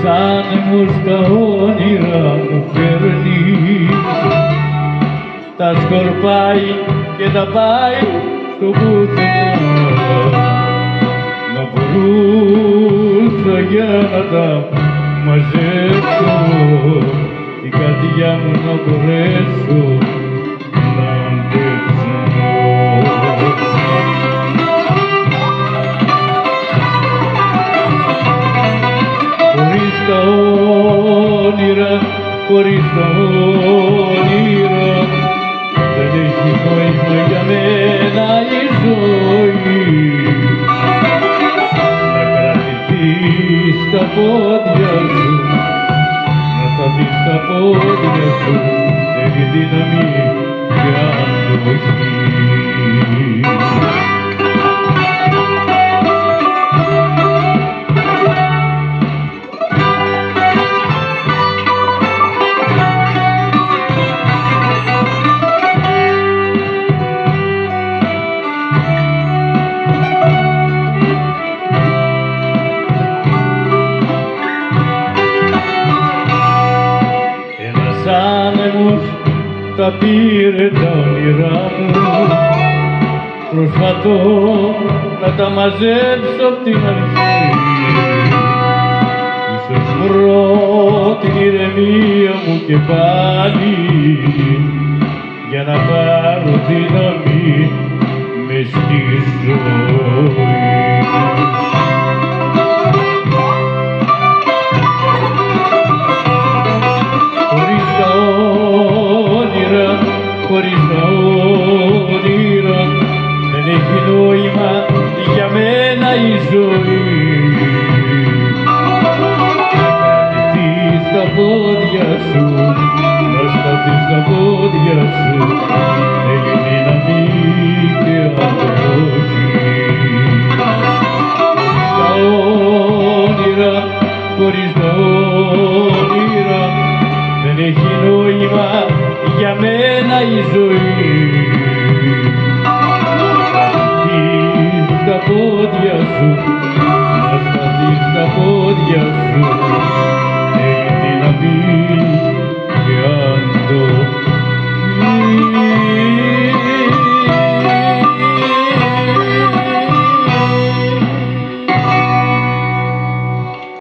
άνεμος τα όνειρα μου φέρνει, τα σκορπάει και τα πάει στο πουθενά. Να μπορούσα για να τα μαζέψω, η καρδιά μου να μπορέσω να αντέξω. Χωρίς τα όνειρα, χωρίς τα όνειρα, δεν έχει νόημα για μένα η ζωή. Να κρατηθείς στα πόδια σου, να σταθείς στα πόδια σου, θέλει δύναμη και αντοχή. Άνεμος τα πήρε τα όνειρά μου, προσπαθώ να τα μαζέψω απ' την αρχή. Ίσως βρω την ηρεμία μου και πάλι, για να πάρω δύναμη μες στη ζωή. Χωρίς τα όνειρα δεν έχει νόημα για μένα η ζωή. Να κρατηθείς στα πόδια σου, να σταθείς στα πόδια σου,